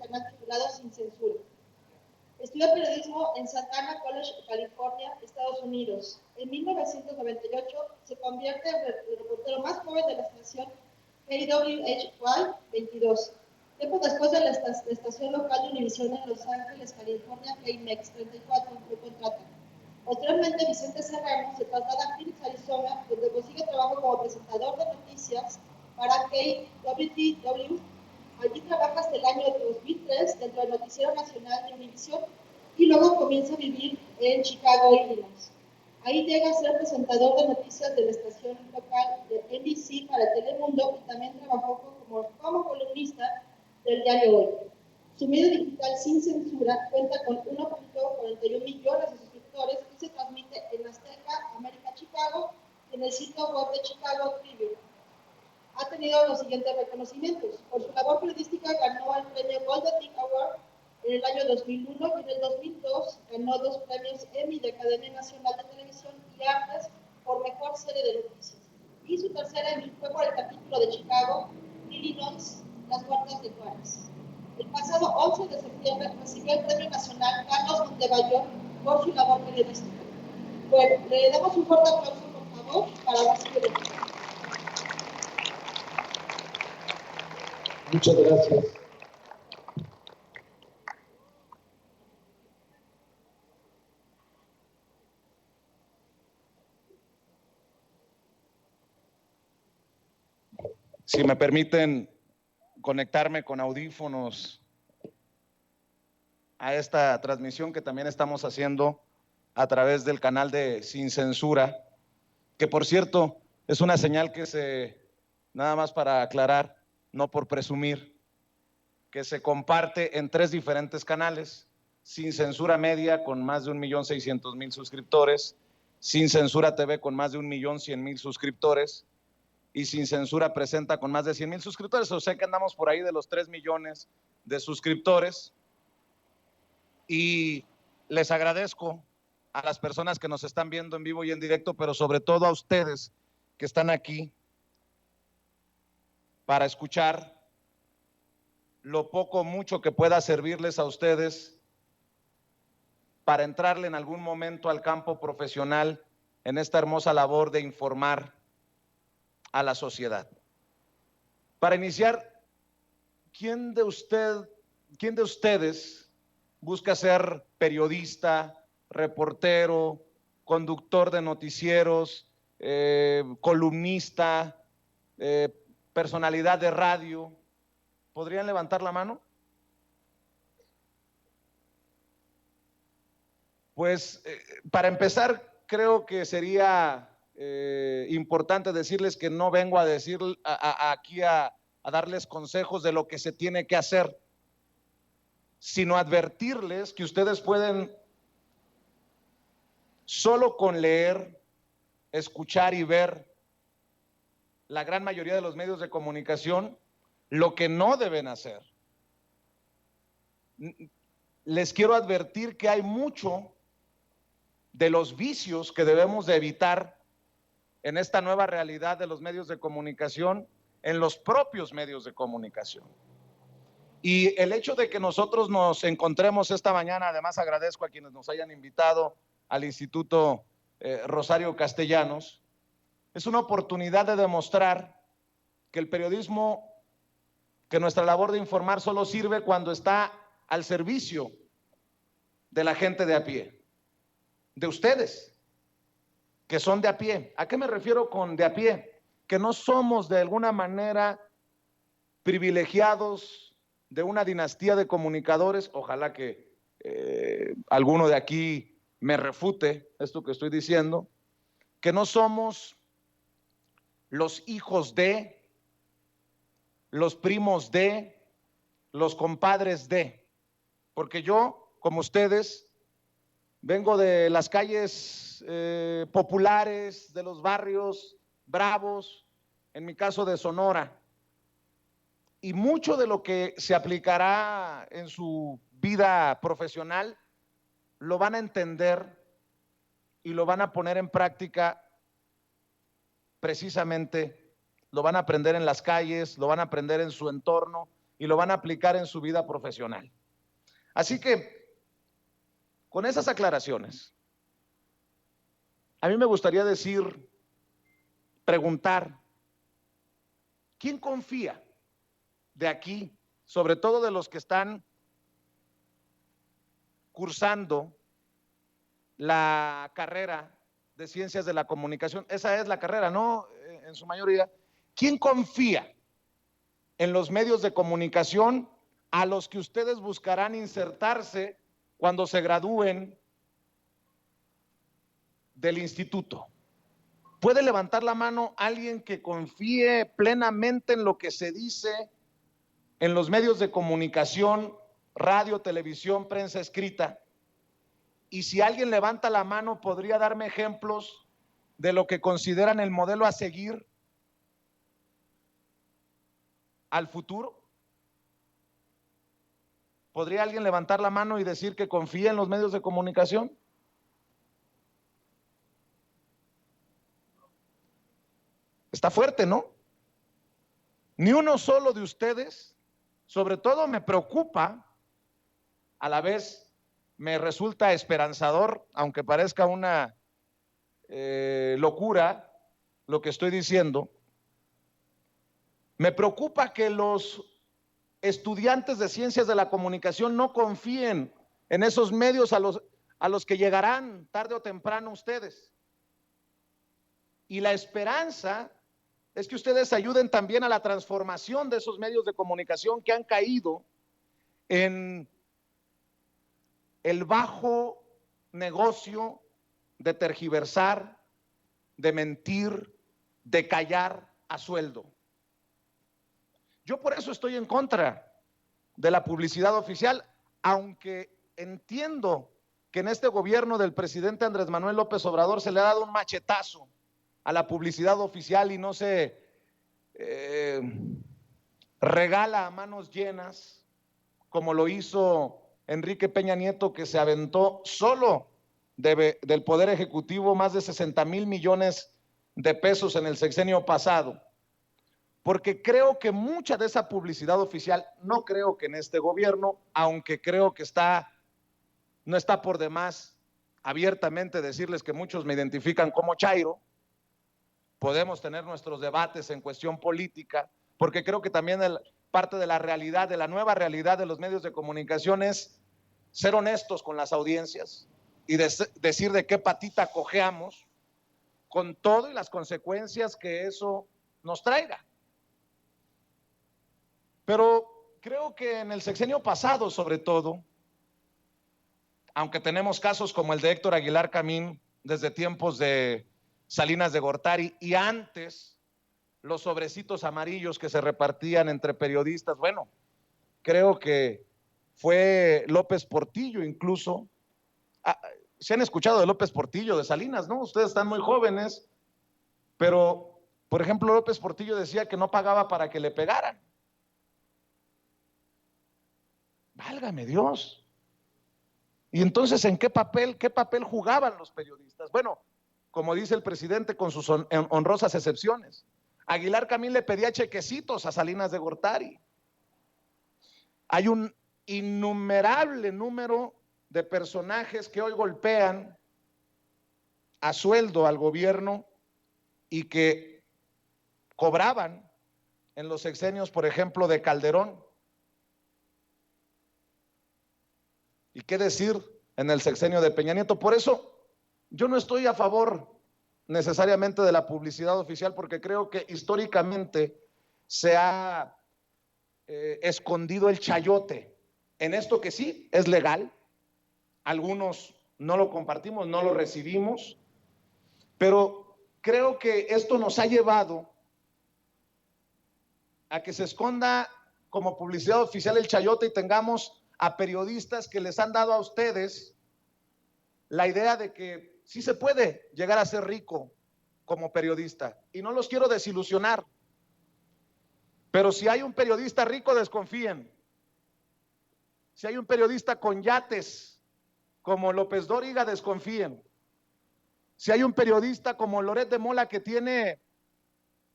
canal titulado Sin Censura. Estudió periodismo en Santa Ana College, California, Estados Unidos. En 1998 se convierte en el reportero más joven de la estación KWHY 22. Tiempo después de la estación local de Univisión en Los Ángeles, California, KMEX 34, lo contrata. Posteriormente, Vicente Serrano se traslada a Phoenix, Arizona, donde consigue trabajo como presentador de noticias para KWTW. Allí trabaja hasta el año 2003 dentro del Noticiero Nacional de Univisión y luego comienza a vivir en Chicago, Illinois. Ahí llega a ser presentador de noticias de la estación local de NBC para Telemundo y también trabajó como columnista del diario Hoy. Su medio digital Sin Censura cuenta con 1.41 millones de suscriptores y se transmite en Azteca, América Chicago y en el sitio web de Chicago Tribune. Ha tenido los siguientes reconocimientos. Por su labor periodística ganó el premio Golden Tick Award en el año 2001 y en el 2002 ganó 2 premios Emmy de Academia Nacional de Televisión y Artes por mejor serie de noticias. Y su tercera Emmy fue por el capítulo de Chicago, Illinois, Las Huertas de Juárez. El pasado 11 de septiembre recibió el Premio Nacional Carlos Montemayor por su labor periodística. Bueno, le damos un fuerte aplauso, por favor, para recibirlo. Muchas gracias. Si me permiten conectarme con audífonos a esta transmisión que también estamos haciendo a través del canal de Sin Censura, que por cierto es una señal que nada más para aclarar, no por presumir, que se comparte en 3 diferentes canales: Sin Censura Media con más de 1.600.000 suscriptores, Sin Censura TV con más de 1.100.000 suscriptores y Sin Censura Presenta con más de 100.000 suscriptores. O sea que andamos por ahí de los 3 millones de suscriptores. Y les agradezco a las personas que nos están viendo en vivo y en directo, pero sobre todo a ustedes que están aquí para escuchar lo poco o mucho que pueda servirles a ustedes para entrarle en algún momento al campo profesional en esta hermosa labor de informar a la sociedad. Para iniciar, ¿quién de ustedes busca ser periodista, reportero, conductor de noticieros, columnista, personalidad de radio? ¿Podrían levantar la mano? Pues para empezar, creo que sería importante decirles que no vengo a decir aquí a darles consejos de lo que se tiene que hacer, sino advertirles que ustedes pueden, solo con leer, escuchar y ver la gran mayoría de los medios de comunicación, lo que no deben hacer. Les quiero advertir que hay mucho de los vicios que debemos de evitar en esta nueva realidad de los medios de comunicación, en los propios medios de comunicación. Y el hecho de que nosotros nos encontremos esta mañana, además agradezco a quienes nos hayan invitado al Instituto Rosario Castellanos, es una oportunidad de demostrar que el periodismo, que nuestra labor de informar solo sirve cuando está al servicio de la gente de a pie, de ustedes, que son de a pie. ¿A qué me refiero con de a pie? Que no somos de alguna manera privilegiados de una dinastía de comunicadores. Ojalá que alguno de aquí me refute esto que estoy diciendo, que no somos los hijos de, los primos de, los compadres de, porque yo, como ustedes, vengo de las calles populares, de los barrios bravos, en mi caso de Sonora, y mucho de lo que se aplicará en su vida profesional lo van a entender y lo van a poner en práctica, precisamente lo van a aprender en las calles, lo van a aprender en su entorno, y lo van a aplicar en su vida profesional. Así que, con esas aclaraciones, a mí me gustaría preguntar, ¿quién confía de aquí, sobre todo de los que están cursando la carrera de Ciencias de la Comunicación? Esa es la carrera, ¿no? En su mayoría. ¿Quién confía en los medios de comunicación a los que ustedes buscarán insertarse cuando se gradúen del instituto? ¿Puede levantar la mano alguien que confíe plenamente en lo que se dice en los medios de comunicación, radio, televisión, prensa escrita? Y si alguien levanta la mano, ¿podría darme ejemplos de lo que consideran el modelo a seguir al futuro? ¿Podría alguien levantar la mano y decir que confía en los medios de comunicación? Está fuerte, ¿no? Ni uno solo de ustedes. Sobre todo me preocupa, a la vez me resulta esperanzador, aunque parezca una locura lo que estoy diciendo. Me preocupa que los estudiantes de Ciencias de la Comunicación no confíen en esos medios a los que llegarán tarde o temprano ustedes. Y la esperanza es que ustedes ayuden también a la transformación de esos medios de comunicación que han caído en el bajo negocio de tergiversar, de mentir, de callar a sueldo. Yo por eso estoy en contra de la publicidad oficial, aunque entiendo que en este gobierno del presidente Andrés Manuel López Obrador se le ha dado un machetazo a la publicidad oficial y no se regala a manos llenas, como lo hizo Enrique Peña Nieto, que se aventó solo del Poder Ejecutivo más de 60,000 millones de pesos en el sexenio pasado. Porque creo que mucha de esa publicidad oficial, no creo que en este gobierno, aunque creo que no está por demás abiertamente decirles que muchos me identifican como Chairo. Podemos tener nuestros debates en cuestión política, porque creo que también parte de la realidad, de la nueva realidad de los medios de comunicación es ser honestos con las audiencias y decir de qué patita cojeamos, con todo y las consecuencias que eso nos traiga. Pero creo que en el sexenio pasado, sobre todo, aunque tenemos casos como el de Héctor Aguilar Camín desde tiempos de Salinas de Gortari y antes los sobrecitos amarillos que se repartían entre periodistas, bueno, creo que fue López Portillo incluso. ¿Se han escuchado de López Portillo, de Salinas, no? Ustedes están muy jóvenes, pero, por ejemplo, López Portillo decía que no pagaba para que le pegaran. Válgame Dios. Y entonces, ¿en qué papel jugaban los periodistas? Bueno, como dice el presidente, con sus honrosas excepciones. Aguilar Camín le pedía chequecitos a Salinas de Gortari. Hay un innumerable número de personajes que hoy golpean a sueldo al gobierno y que cobraban en los sexenios, por ejemplo, de Calderón. ¿Y qué decir en el sexenio de Peña Nieto? Por eso yo no estoy a favor necesariamente de la publicidad oficial, porque creo que históricamente se ha escondido el chayote en esto que sí es legal. Algunos no lo compartimos, no lo recibimos, pero creo que esto nos ha llevado a que se esconda como publicidad oficial el chayote y tengamos a periodistas que les han dado a ustedes la idea de que sí se puede llegar a ser rico como periodista. Y no los quiero desilusionar, pero si hay un periodista rico, desconfíen. Si hay un periodista con yates como López Dóriga, desconfíen. Si hay un periodista como Loret de Mola que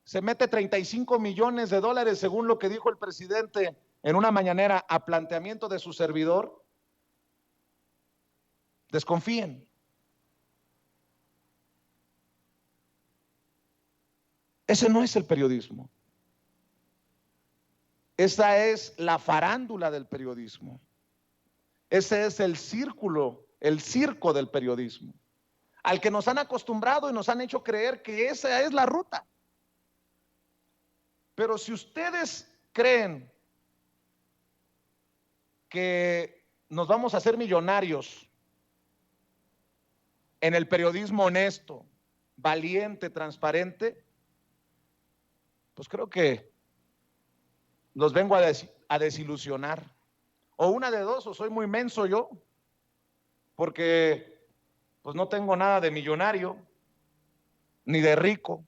se mete $35 millones según lo que dijo el presidente en una mañanera a planteamiento de su servidor, desconfíen. Ese no es el periodismo. Esa es la farándula del periodismo. Ese es el círculo, el circo del periodismo, al que nos han acostumbrado y nos han hecho creer que esa es la ruta. Pero si ustedes creen que nos vamos a hacer millonarios en el periodismo honesto, valiente, transparente, pues creo que los vengo a desilusionar. O una de dos, o soy muy menso yo, porque pues no tengo nada de millonario, ni de rico.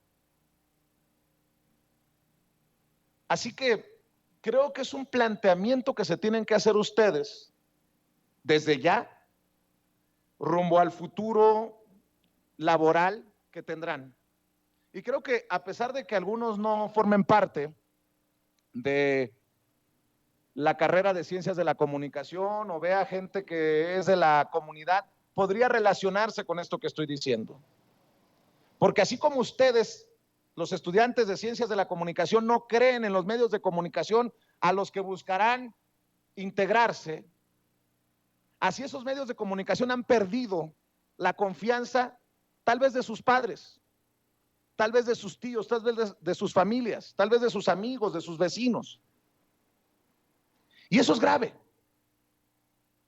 Así que creo que es un planteamiento que se tienen que hacer ustedes desde ya, rumbo al futuro laboral que tendrán. Y creo que a pesar de que algunos no formen parte de la carrera de ciencias de la comunicación o vea gente que es de la comunidad, podría relacionarse con esto que estoy diciendo. Porque así como ustedes, los estudiantes de ciencias de la comunicación, no creen en los medios de comunicación a los que buscarán integrarse, así esos medios de comunicación han perdido la confianza tal vez de sus padres, tal vez de sus tíos, tal vez de sus familias, tal vez de sus amigos, de sus vecinos. Y eso es grave,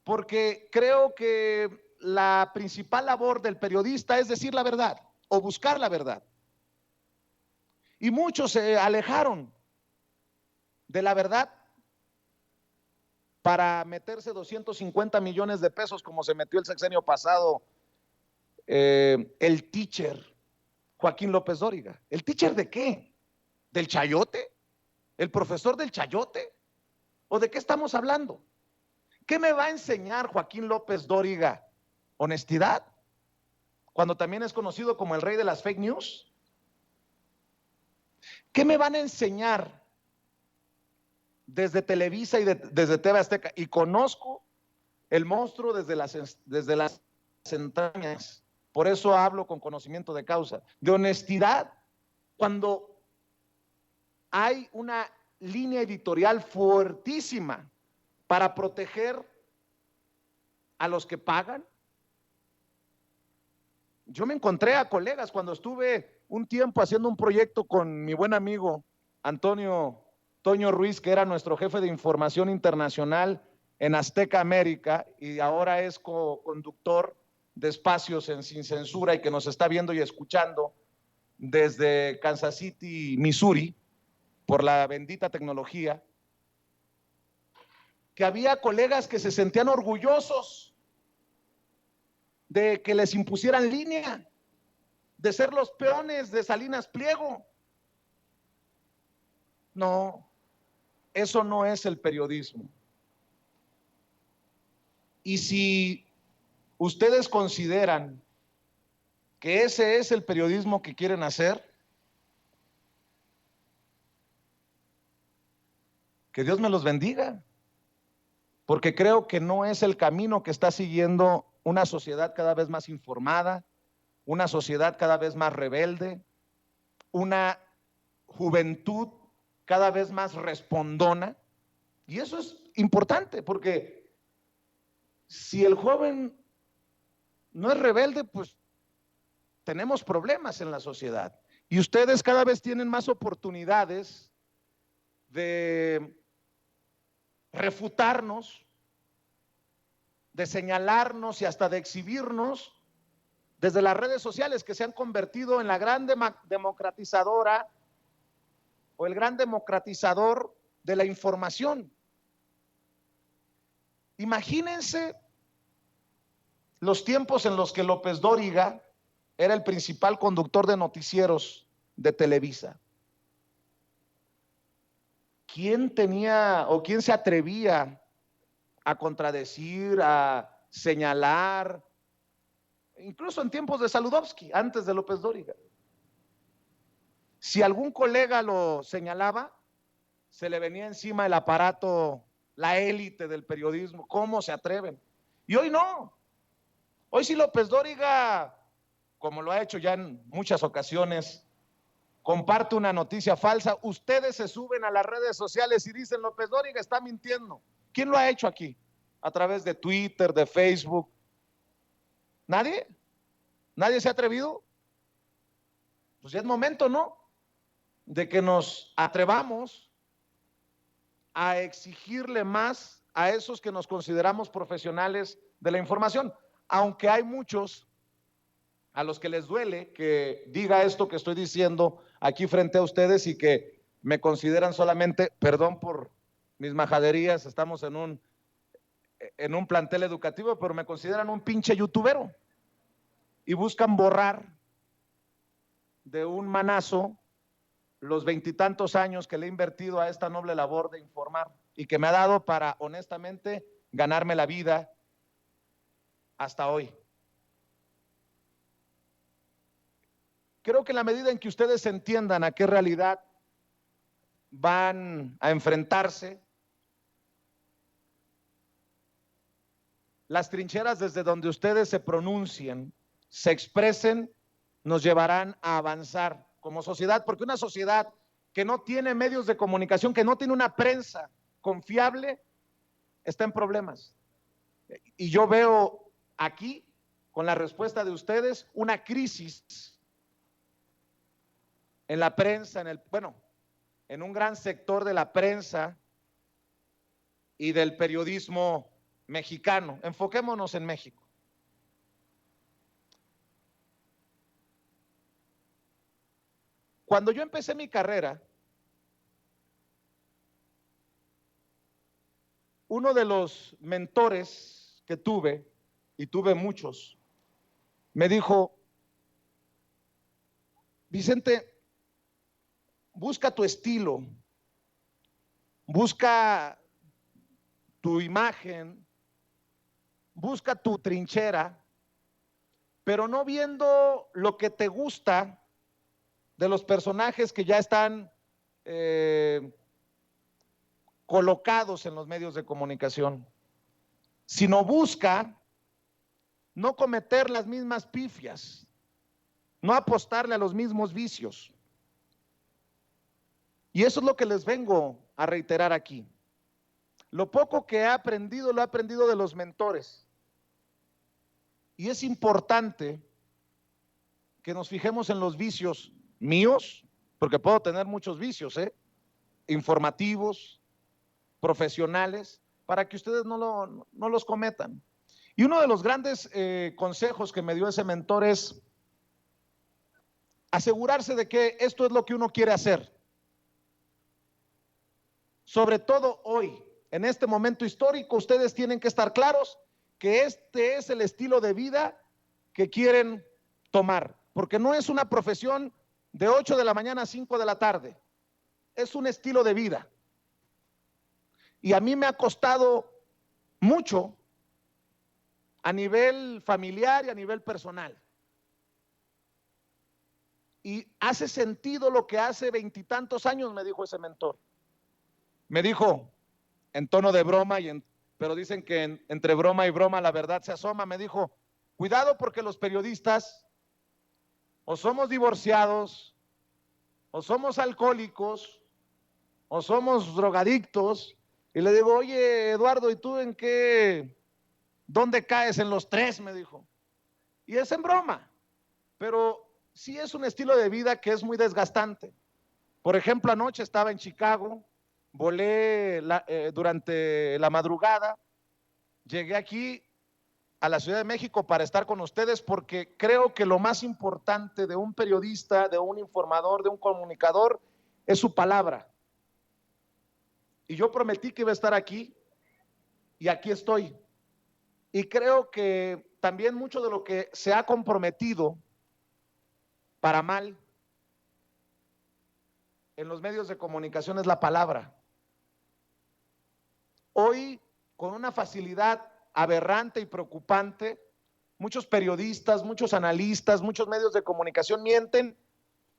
porque creo que la principal labor del periodista es decir la verdad o buscar la verdad. Y muchos se alejaron de la verdad para meterse 250 millones de pesos como se metió el sexenio pasado el teacher Joaquín López Dóriga. ¿El teacher de qué? ¿Del chayote? ¿El profesor del chayote? ¿O de qué estamos hablando? ¿Qué me va a enseñar Joaquín López Dóriga? ¿Honestidad? Cuando también es conocido como el rey de las fake news. ¿Qué me van a enseñar desde Televisa y desde TV Azteca? Y conozco el monstruo desde las entrañas. Por eso hablo con conocimiento de causa. De honestidad, cuando hay una línea editorial fuertísima para proteger a los que pagan. Yo me encontré a colegas cuando estuve un tiempo haciendo un proyecto con mi buen amigo Antonio Toño Ruiz, que era nuestro jefe de información internacional en Azteca América y ahora es co-conductor de espacios en Sin Censura y que nos está viendo y escuchando desde Kansas City, Missouri, por la bendita tecnología, que había colegas que se sentían orgullosos de que les impusieran línea, de ser los peones de Salinas Pliego. No, eso no es el periodismo. Y si ustedes consideran que ese es el periodismo que quieren hacer, que Dios me los bendiga, porque creo que no es el camino que está siguiendo una sociedad cada vez más informada, una sociedad cada vez más rebelde, una juventud cada vez más respondona. Y eso es importante, porque si el joven no es rebelde, pues tenemos problemas en la sociedad. Y ustedes cada vez tienen más oportunidades de refutarnos, de señalarnos y hasta de exhibirnos desde las redes sociales, que se han convertido en la gran democratizadora o el gran democratizador de la información. Imagínense los tiempos en los que López Dóriga era el principal conductor de noticieros de Televisa. ¿Quién tenía o quién se atrevía a contradecir, a señalar, incluso en tiempos de Saludowski, antes de López Dóriga? Si algún colega lo señalaba, se le venía encima el aparato, la élite del periodismo. ¿Cómo se atreven? Y hoy no. Hoy sí López Dóriga, como lo ha hecho ya en muchas ocasiones, comparte una noticia falsa, ustedes se suben a las redes sociales y dicen López Dóriga está mintiendo. ¿Quién lo ha hecho aquí? A través de Twitter, de Facebook. ¿Nadie? ¿Nadie se ha atrevido? Pues ya es momento, ¿no? De que nos atrevamos a exigirle más a esos que nos consideramos profesionales de la información, aunque hay muchos a los que les duele que diga esto que estoy diciendo aquí frente a ustedes y que me consideran solamente, perdón por mis majaderías, estamos en un plantel educativo, pero me consideran un pinche youtubero y buscan borrar de un manazo los 20 y tantos años que le he invertido a esta noble labor de informar y que me ha dado para, honestamente, ganarme la vida hasta hoy. Creo que en la medida en que ustedes entiendan a qué realidad van a enfrentarse, las trincheras desde donde ustedes se pronuncien, se expresen, nos llevarán a avanzar como sociedad, porque una sociedad que no tiene medios de comunicación, que no tiene una prensa confiable, está en problemas. Y yo veo aquí, con la respuesta de ustedes, una crisis en la prensa, en un gran sector de la prensa y del periodismo mexicano. Enfoquémonos en México. Cuando yo empecé mi carrera, uno de los mentores que tuve, y tuve muchos, me dijo, Vicente, busca tu estilo, busca tu imagen, busca tu trinchera, pero no viendo lo que te gusta de los personajes que ya están colocados en los medios de comunicación, sino busca no cometer las mismas pifias, no apostarle a los mismos vicios. Y eso es lo que les vengo a reiterar aquí. Lo poco que he aprendido, lo he aprendido de los mentores. Y es importante que nos fijemos en los vicios míos, porque puedo tener muchos vicios, informativos, profesionales, para que ustedes no los cometan. Y uno de los grandes consejos que me dio ese mentor es asegurarse de que esto es lo que uno quiere hacer. Sobre todo hoy, en este momento histórico, ustedes tienen que estar claros que este es el estilo de vida que quieren tomar, porque no es una profesión de 8 de la mañana a 5 de la tarde, es un estilo de vida. Y a mí me ha costado mucho a nivel familiar y a nivel personal. Y hace sentido lo que hace 20 y tantos años me dijo ese mentor. Me dijo, en tono de broma, pero dicen que entre broma y broma la verdad se asoma, me dijo, cuidado porque los periodistas o somos divorciados, o somos alcohólicos, o somos drogadictos. Y le digo, oye, Eduardo, ¿y tú dónde caes en los tres? Me dijo. Y es en broma, pero sí es un estilo de vida que es muy desgastante. Por ejemplo, anoche estaba en Chicago, volé durante la madrugada, llegué aquí a la Ciudad de México para estar con ustedes porque creo que lo más importante de un periodista, de un informador, de un comunicador, es su palabra. Y yo prometí que iba a estar aquí y aquí estoy. Y creo que también mucho de lo que se ha comprometido para mal en los medios de comunicación es la palabra. Hoy, con una facilidad aberrante y preocupante, muchos periodistas, muchos analistas, muchos medios de comunicación mienten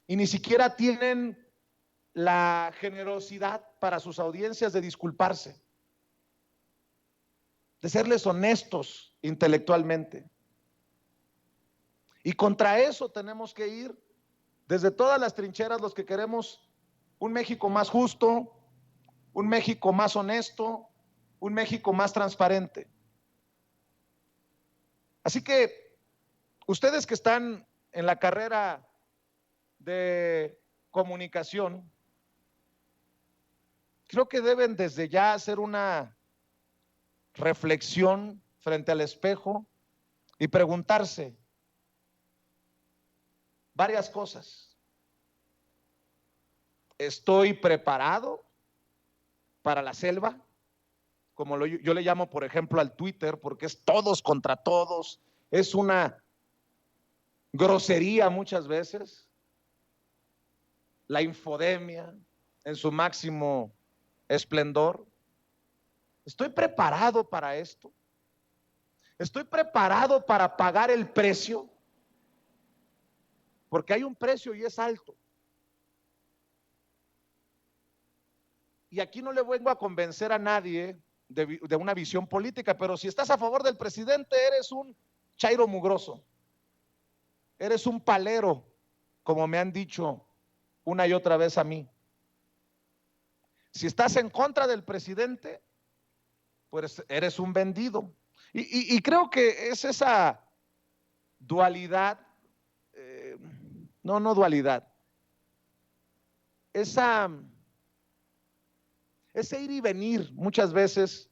y ni siquiera tienen la generosidad para sus audiencias de disculparse, de serles honestos intelectualmente. Y contra eso tenemos que ir desde todas las trincheras los que queremos un México más justo, un México más honesto, un México más transparente. Así que ustedes que están en la carrera de comunicación, creo que deben desde ya hacer una reflexión frente al espejo y preguntarse varias cosas. ¿Estoy preparado para la selva? Como yo le llamo, por ejemplo, al Twitter, porque es todos contra todos, es una grosería muchas veces, la infodemia en su máximo esplendor. ¿Estoy preparado para esto? ¿Estoy preparado para pagar el precio? Porque hay un precio y es alto. Y aquí no le vengo a convencer a nadie de una visión política, pero si estás a favor del presidente, eres un chairo mugroso. Eres un palero, como me han dicho una y otra vez a mí. Si estás en contra del presidente, pues eres un vendido. Y creo que es esa dualidad, no dualidad, ese ir y venir muchas veces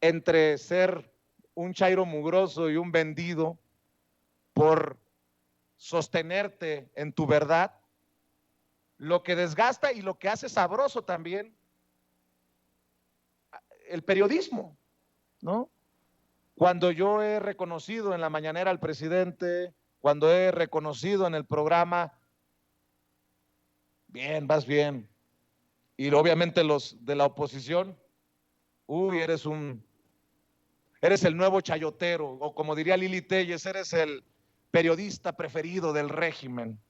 entre ser un chairo mugroso y un vendido por sostenerte en tu verdad, lo que desgasta y lo que hace sabroso también el periodismo, ¿no? Cuando yo he reconocido en la mañanera al presidente, cuando he reconocido en el programa, bien, vas bien, y obviamente los de la oposición, uy, eres el nuevo chayotero, o como diría Lili Telles, eres el periodista preferido del régimen.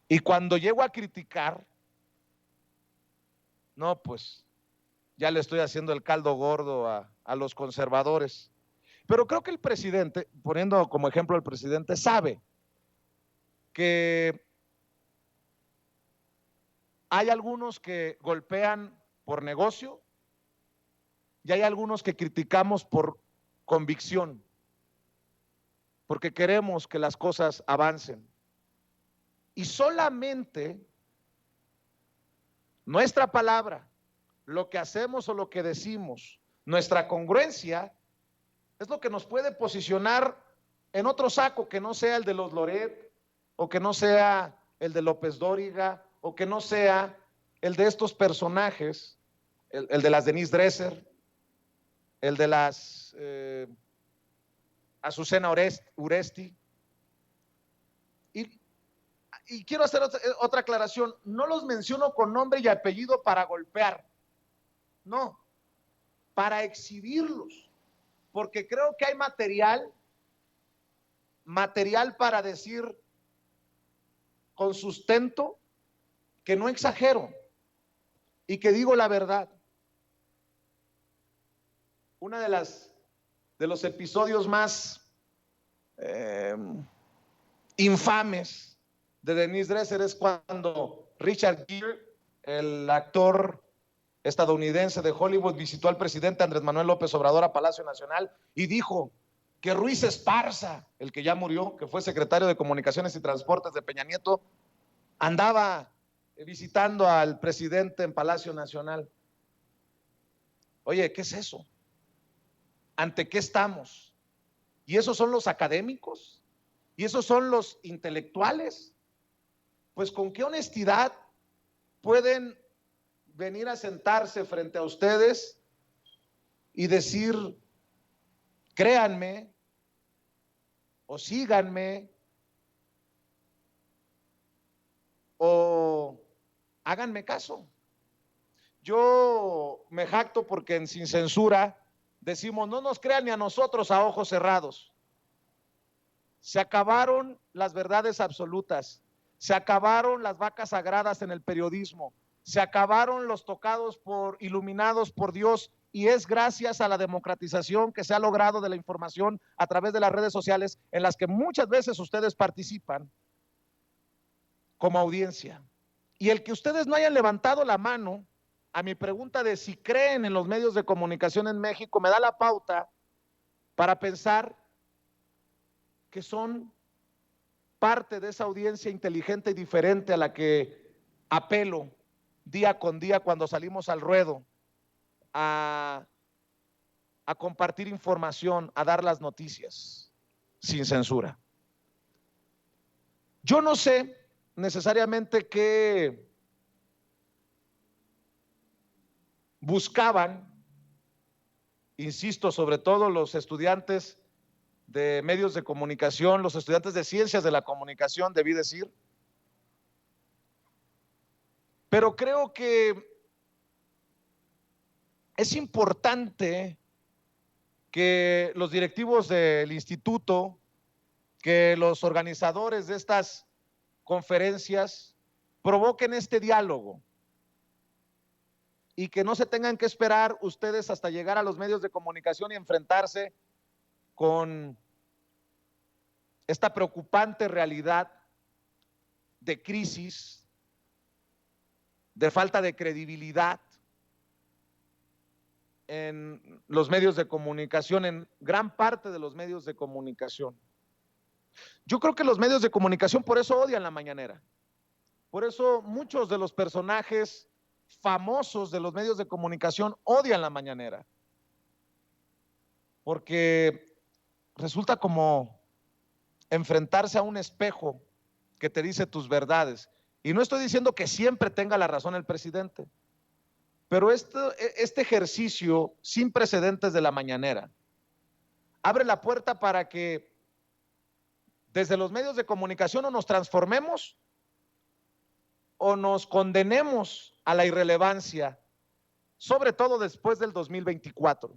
Y cuando llego a criticar, no, pues ya le estoy haciendo el caldo gordo a los conservadores. Pero creo que el presidente, poniendo como ejemplo al presidente, sabe que hay algunos que golpean por negocio y hay algunos que criticamos por convicción, porque queremos que las cosas avancen. Y solamente nuestra palabra, lo que hacemos o lo que decimos, nuestra congruencia, es lo que nos puede posicionar en otro saco que no sea el de los Loret, o que no sea el de López Dóriga, o que no sea el de estos personajes, el de las Denise Dresser, el de las Azucena Uresti. Y quiero hacer otra aclaración, no los menciono con nombre y apellido para golpear, no, para exhibirlos, porque creo que hay material para decir con sustento que no exagero y que digo la verdad. Una de los episodios más infames de Denise Dresser es cuando Richard Gere, el actor estadounidense de Hollywood, visitó al presidente Andrés Manuel López Obrador a Palacio Nacional y dijo que Ruiz Esparza, el que ya murió, que fue secretario de Comunicaciones y Transportes de Peña Nieto, andaba visitando al presidente en Palacio Nacional. Oye, ¿qué es eso? ¿Ante qué estamos? ¿Y esos son los académicos? ¿Y esos son los intelectuales? Pues con qué honestidad pueden venir a sentarse frente a ustedes y decir, créanme o síganme o háganme caso. Yo me jacto porque en Sin Censura decimos, no nos crean ni a nosotros a ojos cerrados. Se acabaron las verdades absolutas. Se acabaron las vacas sagradas en el periodismo. Se acabaron los tocados iluminados por Dios, y es gracias a la democratización que se ha logrado de la información a través de las redes sociales, en las que muchas veces ustedes participan como audiencia. Y el que ustedes no hayan levantado la mano a mi pregunta de si creen en los medios de comunicación en México me da la pauta para pensar que son parte de esa audiencia inteligente y diferente a la que apelo día con día cuando salimos al ruedo a compartir información, a dar las noticias sin censura. Yo no sé necesariamente qué buscaban, insisto, sobre todo los estudiantes de medios de comunicación, los estudiantes de ciencias de la comunicación, debí decir, pero creo que es importante que los directivos del instituto, que los organizadores de estas conferencias provoquen este diálogo y que no se tengan que esperar ustedes hasta llegar a los medios de comunicación y enfrentarse con esta preocupante realidad de crisis, de falta de credibilidad en los medios de comunicación, en gran parte de los medios de comunicación. Yo creo que los medios de comunicación por eso odian la mañanera. Por eso muchos de los personajes famosos de los medios de comunicación odian la mañanera. Porque resulta como enfrentarse a un espejo que te dice tus verdades. Y no estoy diciendo que siempre tenga la razón el presidente, pero este ejercicio sin precedentes de la mañanera abre la puerta para que desde los medios de comunicación o nos transformemos o nos condenemos a la irrelevancia, sobre todo después del 2024.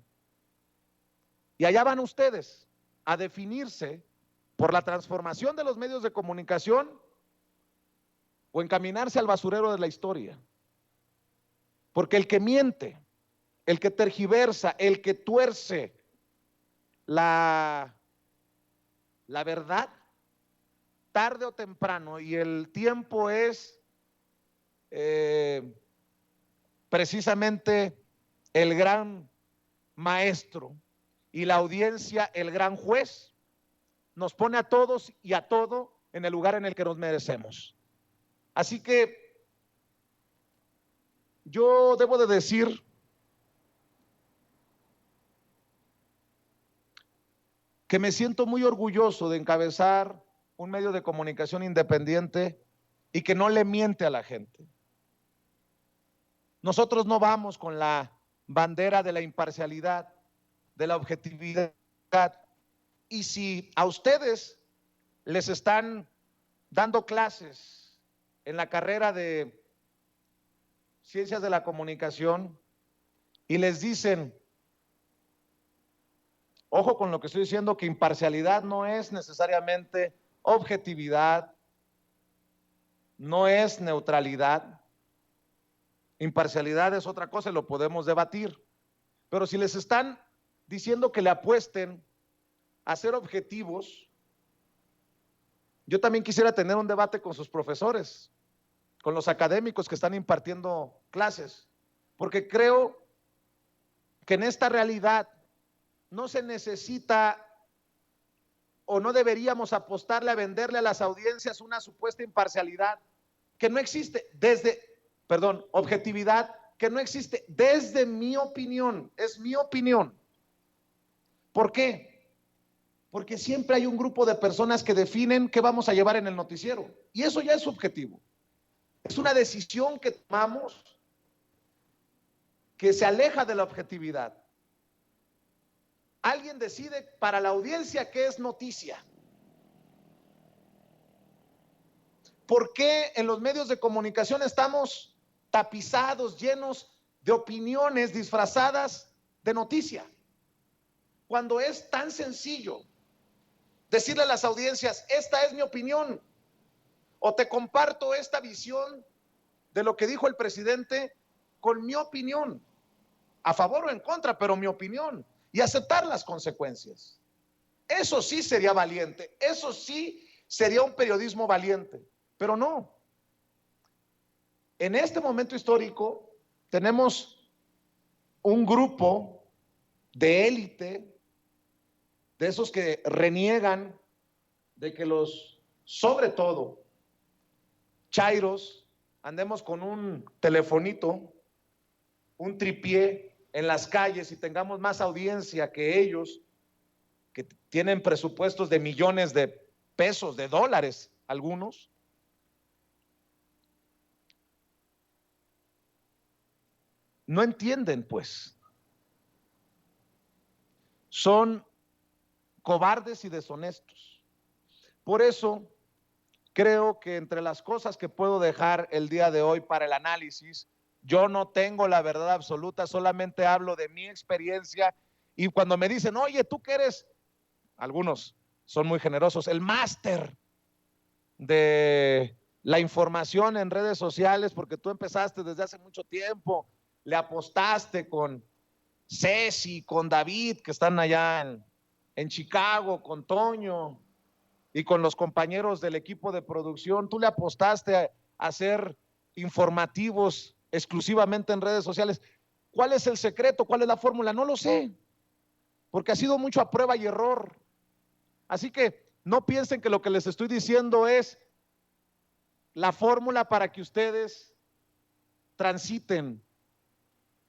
Y allá van ustedes a definirse por la transformación de los medios de comunicación o encaminarse al basurero de la historia. Porque el que miente, el que tergiversa, el que tuerce la verdad, tarde o temprano, y el tiempo es precisamente el gran maestro y la audiencia el gran juez, nos pone a todos y a todo en el lugar en el que nos merecemos. Así que yo debo de decir que me siento muy orgulloso de encabezar un medio de comunicación independiente y que no le miente a la gente. Nosotros no vamos con la bandera de la imparcialidad, de la objetividad. Y si a ustedes les están dando clases en la carrera de Ciencias de la Comunicación y les dicen, ojo con lo que estoy diciendo, que imparcialidad no es necesariamente objetividad, no es neutralidad, imparcialidad es otra cosa y lo podemos debatir, pero si les están diciendo que le apuesten a ser objetivos, yo también quisiera tener un debate con sus profesores, con los académicos que están impartiendo clases, porque creo que en esta realidad no se necesita o no deberíamos apostarle a venderle a las audiencias una supuesta imparcialidad que no existe objetividad que no existe desde mi opinión, es mi opinión. ¿Por qué? Porque siempre hay un grupo de personas que definen qué vamos a llevar en el noticiero y eso ya es subjetivo. Es una decisión que tomamos que se aleja de la objetividad. Alguien decide para la audiencia qué es noticia. ¿Por qué en los medios de comunicación estamos tapizados, llenos de opiniones disfrazadas de noticia? Cuando es tan sencillo decirle a las audiencias, esta es mi opinión. o te comparto esta visión de lo que dijo el presidente con mi opinión, a favor o en contra, pero mi opinión, y aceptar las consecuencias. Eso sí sería valiente, eso sí sería un periodismo valiente, pero no. En este momento histórico tenemos un grupo de élite, de esos que reniegan de que los, sobre todo, chairos, andemos con un telefonito, un tripié en las calles y tengamos más audiencia que ellos, que tienen presupuestos de millones de pesos, de dólares, algunos. No entienden, pues. Son cobardes y deshonestos. Por eso creo que entre las cosas que puedo dejar el día de hoy para el análisis, yo no tengo la verdad absoluta, solamente hablo de mi experiencia. Y cuando me dicen, oye, tú que eres, algunos son muy generosos, el máster de la información en redes sociales, porque tú empezaste desde hace mucho tiempo, le apostaste con Ceci, con David, que están allá en Chicago, con Toño y con los compañeros del equipo de producción. Tú le apostaste a hacer informativos exclusivamente en redes sociales. ¿Cuál es el secreto? ¿Cuál es la fórmula? No lo sé, porque ha sido mucho a prueba y error. Así que no piensen que lo que les estoy diciendo es la fórmula para que ustedes transiten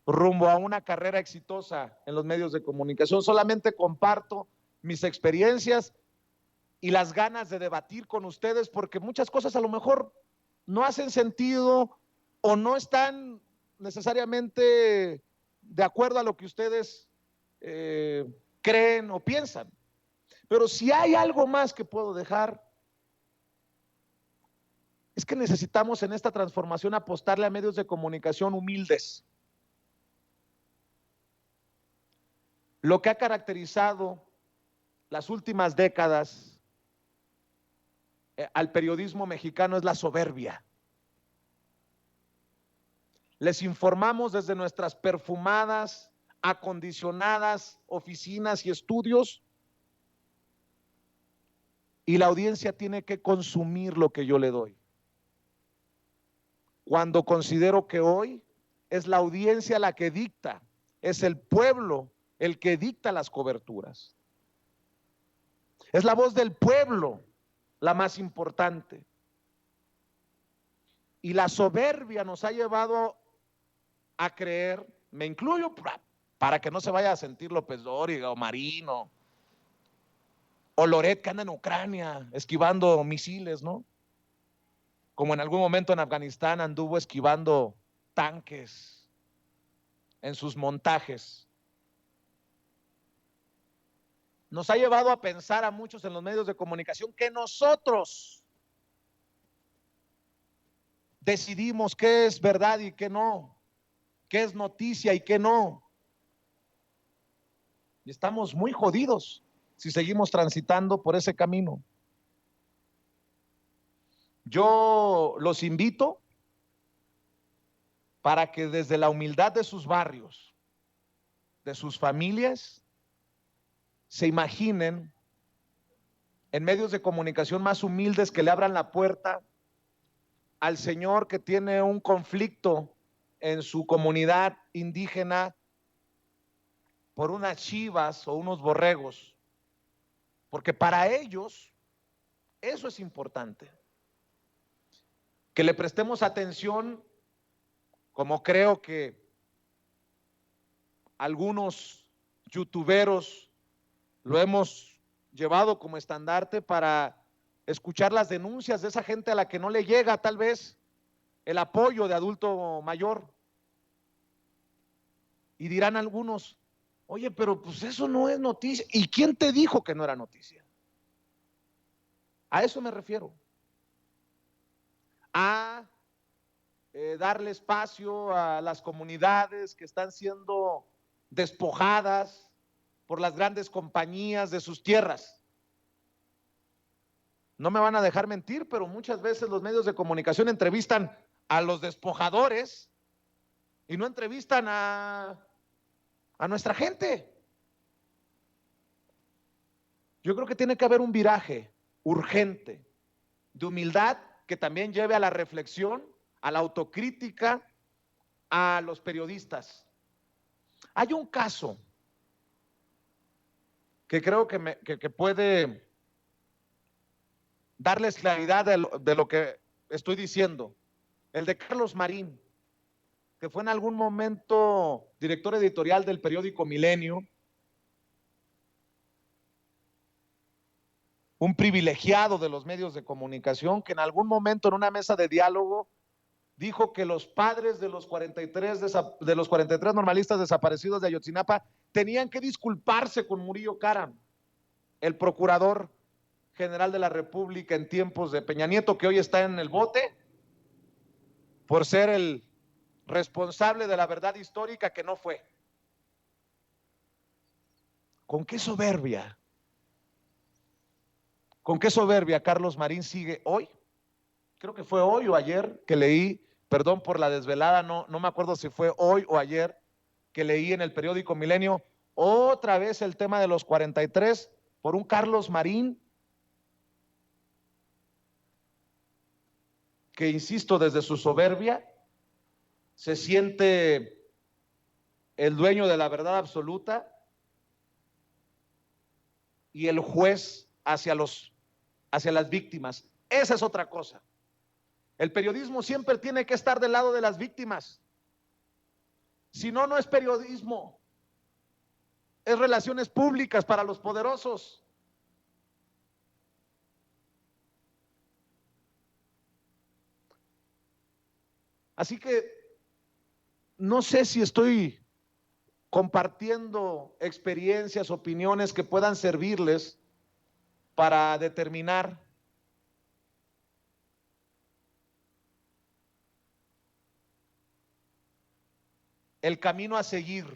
rumbo a una carrera exitosa en los medios de comunicación. Solamente comparto mis experiencias y las ganas de debatir con ustedes, porque muchas cosas a lo mejor no hacen sentido o no están necesariamente de acuerdo a lo que ustedes creen o piensan. Pero si hay algo más que puedo dejar, es que necesitamos en esta transformación apostarle a medios de comunicación humildes. Lo que ha caracterizado las últimas décadas al periodismo mexicano es la soberbia. Les informamos desde nuestras perfumadas, acondicionadas oficinas y estudios, y la audiencia tiene que consumir lo que yo le doy. Cuando considero que hoy es la audiencia la que dicta, es el pueblo el que dicta las coberturas. Es la voz del pueblo la más importante. Y la soberbia nos ha llevado a creer, me incluyo, para que no se vaya a sentir López Dóriga o Marino o Loret, que anda en Ucrania esquivando misiles, ¿no? Como en algún momento en Afganistán anduvo esquivando tanques en sus montajes. Nos ha llevado a pensar a muchos en los medios de comunicación que nosotros decidimos qué es verdad y qué no, qué es noticia y qué no. Y estamos muy jodidos si seguimos transitando por ese camino. Yo los invito para que desde la humildad de sus barrios, de sus familias, se imaginen en medios de comunicación más humildes que le abran la puerta al señor que tiene un conflicto en su comunidad indígena por unas chivas o unos borregos, porque para ellos eso es importante. Que le prestemos atención, como creo que algunos youtuberos lo hemos llevado como estandarte, para escuchar las denuncias de esa gente a la que no le llega tal vez el apoyo de adulto mayor. Y dirán algunos, oye, pero pues eso no es noticia. ¿Y quién te dijo que no era noticia? A eso me refiero. A darle espacio a las comunidades que están siendo despojadas por las grandes compañías de sus tierras. no me van a dejar mentir, pero muchas veces los medios de comunicación entrevistan a los despojadores y no entrevistan a nuestra gente. Yo creo que tiene que haber un viraje urgente de humildad que también lleve a la reflexión, a la autocrítica, a los periodistas. Hay un caso que creo que puede darles claridad de lo que estoy diciendo. El de Carlos Marín, que fue en algún momento director editorial del periódico Milenio, un privilegiado de los medios de comunicación, que en algún momento en una mesa de diálogo dijo que los padres de los 43 normalistas desaparecidos de Ayotzinapa tenían que disculparse con Murillo Karam, el procurador general de la República en tiempos de Peña Nieto, que hoy está en el bote por ser el responsable de la verdad histórica que no fue. ¿Con qué soberbia? ¿Con qué soberbia Carlos Marín sigue hoy? Creo que fue hoy o ayer que leí, perdón por la desvelada, no me acuerdo si fue hoy o ayer que leí en el periódico Milenio otra vez el tema de los 43 por un Carlos Marín que, insisto, desde su soberbia se siente el dueño de la verdad absoluta y el juez hacia las víctimas. Esa es otra cosa. El periodismo siempre tiene que estar del lado de las víctimas. Si no, no es periodismo. Es relaciones públicas para los poderosos. Así que no sé si estoy compartiendo experiencias, opiniones que puedan servirles para determinar el camino a seguir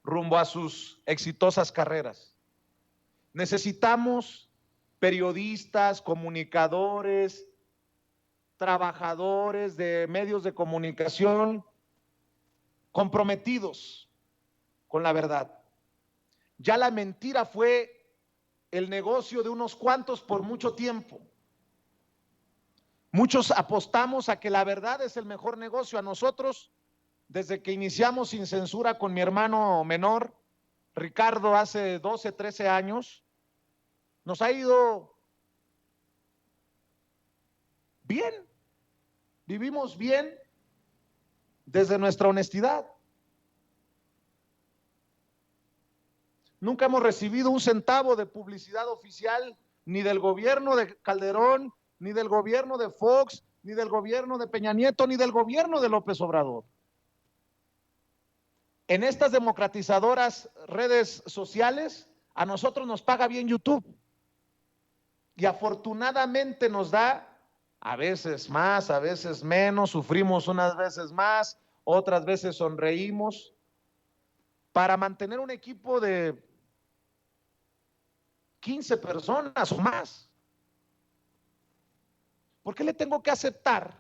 rumbo a sus exitosas carreras. Necesitamos periodistas, comunicadores, trabajadores de medios de comunicación comprometidos con la verdad. Ya la mentira fue el negocio de unos cuantos por mucho tiempo. Muchos apostamos a que la verdad es el mejor negocio. A nosotros, desde que iniciamos Sin Censura con mi hermano menor, Ricardo, hace 12, 13 años, nos ha ido bien. Vivimos bien desde nuestra honestidad. Nunca hemos recibido un centavo de publicidad oficial, ni del gobierno de Calderón, ni del gobierno de Fox, ni del gobierno de Peña Nieto, ni del gobierno de López Obrador. En estas democratizadoras redes sociales, a nosotros nos paga bien YouTube. Y afortunadamente nos da a veces más, a veces menos, sufrimos unas veces más, otras veces sonreímos, para mantener un equipo de 15 personas o más. ¿Por qué le tengo que aceptar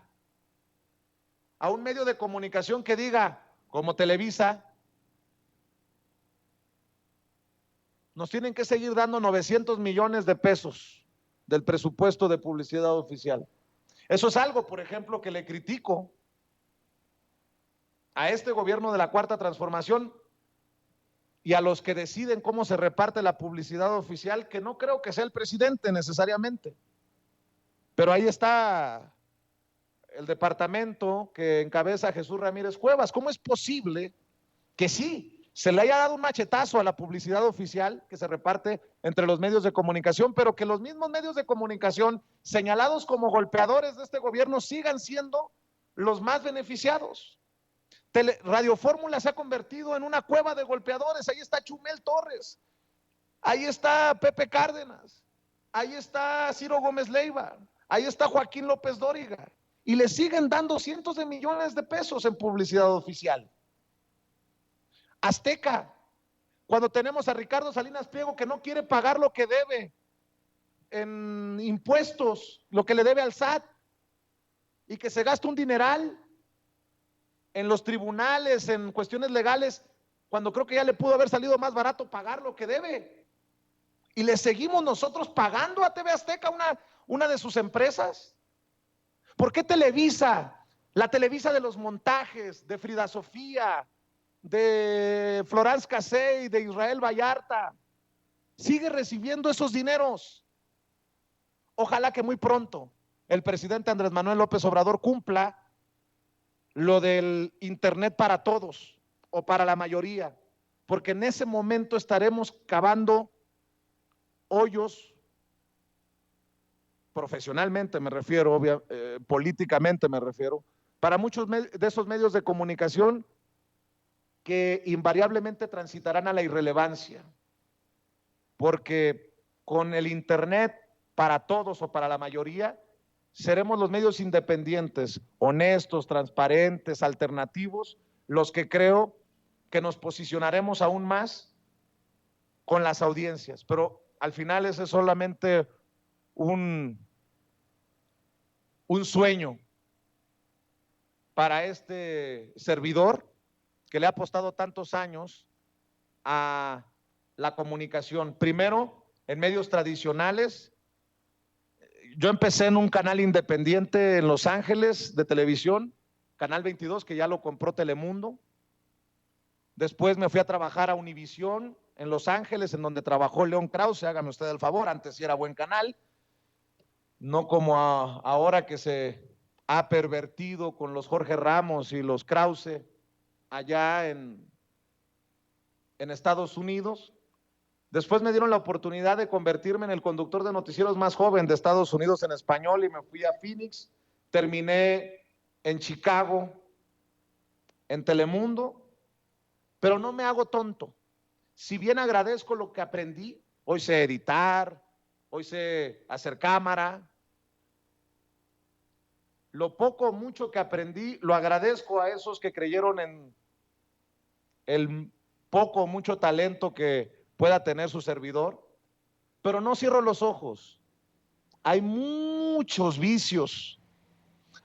a un medio de comunicación que diga, como Televisa, nos tienen que seguir dando 900 millones de pesos del presupuesto de publicidad oficial? Eso es algo, por ejemplo, que le critico a este gobierno de la Cuarta Transformación y a los que deciden cómo se reparte la publicidad oficial, que no creo que sea el presidente necesariamente. Pero ahí está el departamento que encabeza Jesús Ramírez Cuevas. ¿Cómo es posible que sí se le haya dado un machetazo a la publicidad oficial que se reparte entre los medios de comunicación, pero que los mismos medios de comunicación señalados como golpeadores de este gobierno sigan siendo los más beneficiados? Radio Fórmula se ha convertido en una cueva de golpeadores. Ahí está Chumel Torres, ahí está Pepe Cárdenas, ahí está Ciro Gómez Leiva, ahí está Joaquín López Dóriga, y le siguen dando cientos de millones de pesos en publicidad oficial. Azteca, cuando tenemos a Ricardo Salinas Pliego que no quiere pagar lo que debe en impuestos, lo que le debe al SAT, y que se gasta un dineral en los tribunales, en cuestiones legales, cuando creo que ya le pudo haber salido más barato pagar lo que debe. Y le seguimos nosotros pagando a TV Azteca una de sus empresas. ¿Por qué Televisa, la Televisa de los montajes, de Frida Sofía, de Florence Cassey, de Israel Vallarta, sigue recibiendo esos dineros? Ojalá que muy pronto el presidente Andrés Manuel López Obrador cumpla lo del Internet para todos o para la mayoría, porque en ese momento estaremos cavando hoyos, profesionalmente me refiero, políticamente me refiero, para muchos de esos medios de comunicación que invariablemente transitarán a la irrelevancia, porque con el Internet para todos o para la mayoría, seremos los medios independientes, honestos, transparentes, alternativos, los que creo que nos posicionaremos aún más con las audiencias, pero al final ese es solamente un sueño para este servidor que le ha apostado tantos años a la comunicación. Primero, en medios tradicionales. Yo empecé en un canal independiente en Los Ángeles de televisión, Canal 22, que ya lo compró Telemundo. Después me fui a trabajar a Univisión en Los Ángeles, en donde trabajó León Krause, hágame usted el favor, antes sí era buen canal, no como ahora que se ha pervertido con los Jorge Ramos y los Krause allá en Estados Unidos. Después me dieron la oportunidad de convertirme en el conductor de noticieros más joven de Estados Unidos en español y me fui a Phoenix. Terminé en Chicago, en Telemundo, pero no me hago tonto. Si bien agradezco lo que aprendí, hoy sé editar, hoy sé hacer cámara, lo poco o mucho que aprendí lo agradezco a esos que creyeron en el poco o mucho talento que pueda tener su servidor, pero no cierro los ojos. Hay muchos vicios,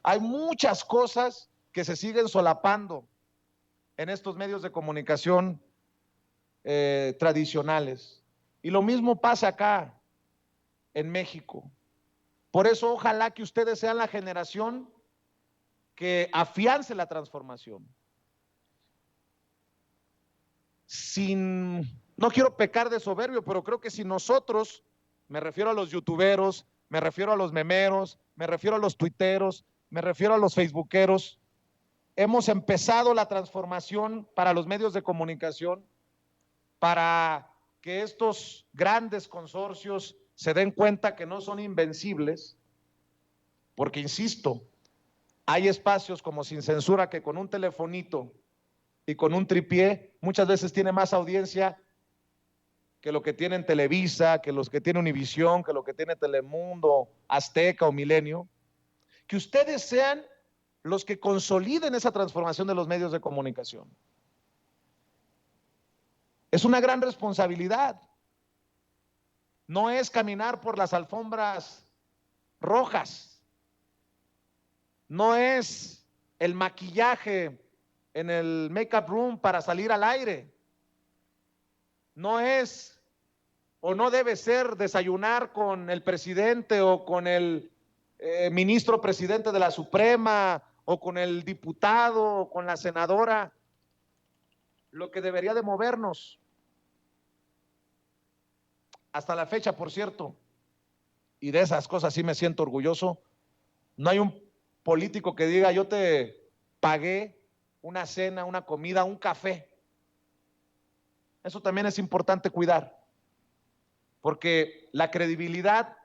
hay muchas cosas que se siguen solapando en estos medios de comunicación tradicionales. Y lo mismo pasa acá en México. Por eso ojalá que ustedes sean la generación que afiance la transformación. No quiero pecar de soberbio, pero creo que si nosotros, me refiero a los youtuberos, me refiero a los memeros, me refiero a los tuiteros, me refiero a los facebookeros, hemos empezado la transformación para los medios de comunicación, para que estos grandes consorcios se den cuenta que no son invencibles, porque insisto, hay espacios como Sin Censura que con un telefonito y con un tripié muchas veces tiene más audiencia que lo que tienen Televisa, que los que tiene Univisión, que lo que tiene Telemundo, Azteca o Milenio. Que ustedes sean los que consoliden esa transformación de los medios de comunicación. Es una gran responsabilidad. No es caminar por las alfombras rojas. No es el maquillaje en el make-up room para salir al aire. No es o no debe ser desayunar con el presidente o con el ministro presidente de la Suprema o con el diputado o con la senadora. Lo que debería de movernos hasta la fecha, por cierto, y de esas cosas sí me siento orgulloso, no hay un político que diga yo te pagué una cena, una comida, un café. Eso también es importante cuidar, porque la credibilidad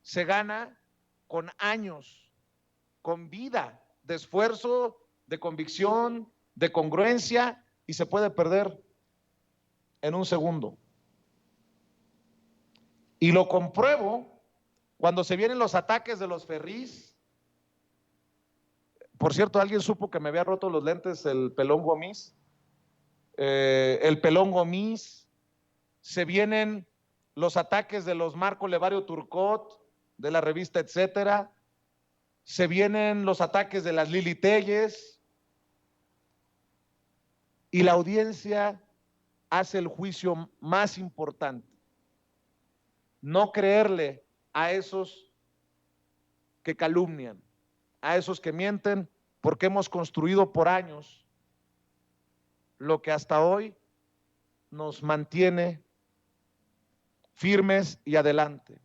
se gana con años, con vida, de esfuerzo, de convicción, de congruencia, y se puede perder en un segundo. Y lo compruebo cuando se vienen los ataques de los ferrís. Por cierto, ¿alguien supo que me había roto los lentes el Pelón Gomis? El Pelón Gomis, se vienen los ataques de los Marco Levario Turcot, de la revista Etcétera, se vienen los ataques de las Lili Telles, y la audiencia hace el juicio más importante: no creerle a esos que calumnian, a esos que mienten, porque hemos construido por años lo que hasta hoy nos mantiene firmes y adelante.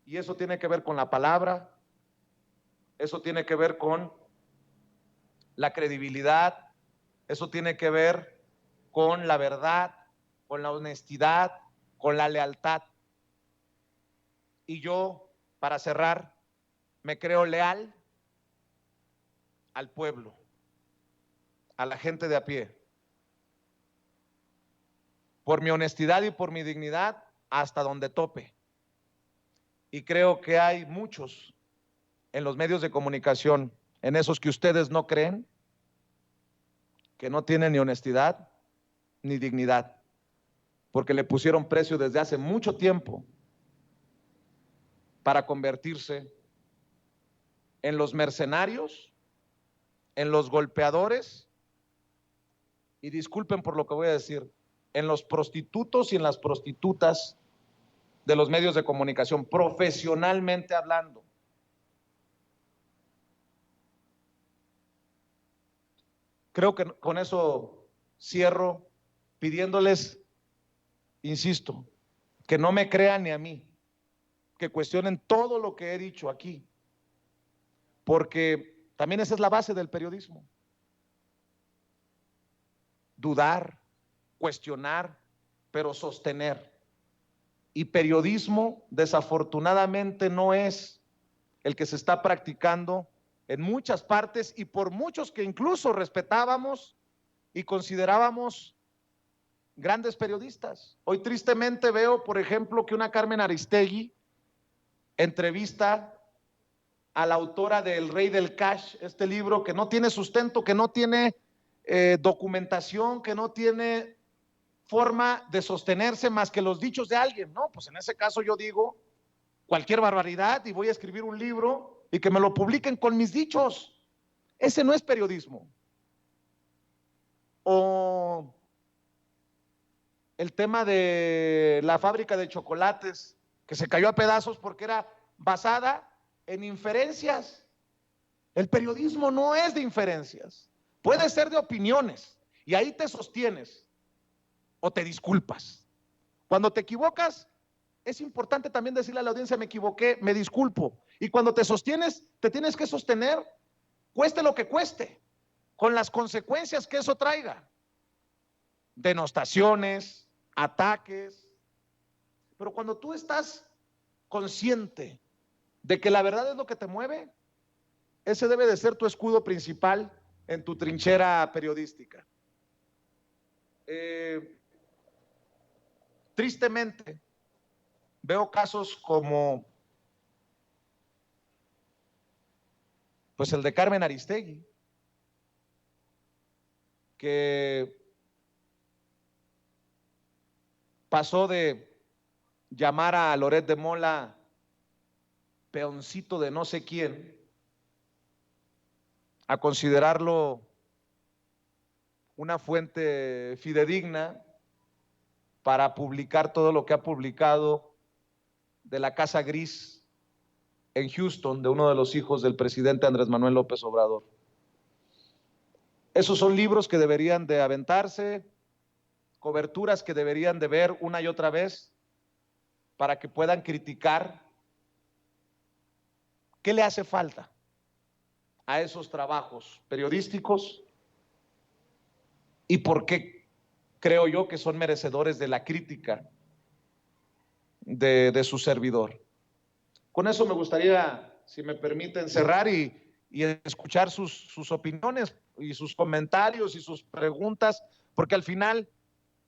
Y eso tiene que ver con la palabra, eso tiene que ver con la credibilidad, eso tiene que ver con la verdad, con la honestidad, con la lealtad. Y yo, para cerrar, me creo leal al pueblo, a la gente de a pie. Por mi honestidad y por mi dignidad, hasta donde tope. Y creo que hay muchos en los medios de comunicación, en esos que ustedes no creen, que no tienen ni honestidad ni dignidad, porque le pusieron precio desde hace mucho tiempo para convertirse en los mercenarios, en los golpeadores, y disculpen por lo que voy a decir, en los prostitutos y en las prostitutas de los medios de comunicación, profesionalmente hablando. Creo que con eso cierro pidiéndoles, insisto, que no me crean ni a mí, que cuestionen todo lo que he dicho aquí, porque también esa es la base del periodismo: dudar, cuestionar, pero sostener. Y periodismo, desafortunadamente, no es el que se está practicando en muchas partes y por muchos que incluso respetábamos y considerábamos grandes periodistas. Hoy tristemente veo, por ejemplo, que una Carmen Aristegui entrevista a la autora de El Rey del Cash, este libro que no tiene sustento, que no tiene documentación, que no tiene forma de sostenerse más que los dichos de alguien. No, pues en ese caso yo digo cualquier barbaridad y voy a escribir un libro y que me lo publiquen con mis dichos. Ese no es periodismo. O el tema de la fábrica de chocolates que se cayó a pedazos porque era basada en inferencias. El periodismo no es de inferencias, puede ser de opiniones, y ahí te sostienes o te disculpas. Cuando te equivocas, es importante también decirle a la audiencia: me equivoqué, me disculpo. Y cuando te sostienes, te tienes que sostener, cueste lo que cueste, con las consecuencias que eso traiga: denostaciones, ataques. Pero cuando tú estás consciente de que la verdad es lo que te mueve, ese debe de ser tu escudo principal en tu trinchera periodística. Tristemente, veo casos como pues el de Carmen Aristegui, que pasó de llamar a Loret de Mola peoncito de no sé quién a considerarlo una fuente fidedigna para publicar todo lo que ha publicado de la Casa Gris en Houston, de uno de los hijos del presidente Andrés Manuel López Obrador. Esos son libros que deberían de aventarse, coberturas que deberían de ver una y otra vez para que puedan criticar qué le hace falta a esos trabajos periodísticos y por qué creo yo que son merecedores de la crítica de su servidor. Con eso me gustaría, si me permiten, cerrar y escuchar sus opiniones y sus comentarios y sus preguntas, porque al final,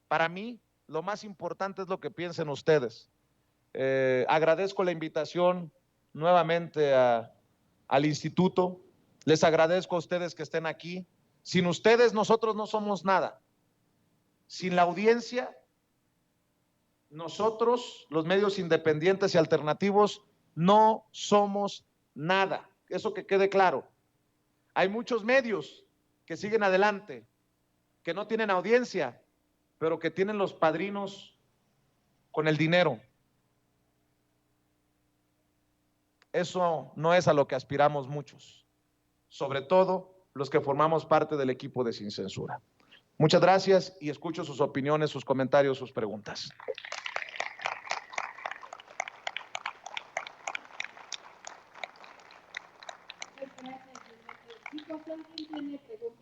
para mí, lo más importante es lo que piensen ustedes. Agradezco la invitación nuevamente al instituto. Les agradezco a ustedes que estén aquí. Sin ustedes nosotros no somos nada. Sin la audiencia nosotros, los medios independientes y alternativos, no somos nada. Eso que quede claro. Hay muchos medios que siguen adelante, que no tienen audiencia, pero que tienen los padrinos con el dinero. Eso no es a lo que aspiramos muchos, sobre todo los que formamos parte del equipo de Sin Censura. Muchas gracias y escucho sus opiniones, sus comentarios, sus preguntas. Muchas gracias, Alberto. Chicos, ¿alguien tiene preguntas?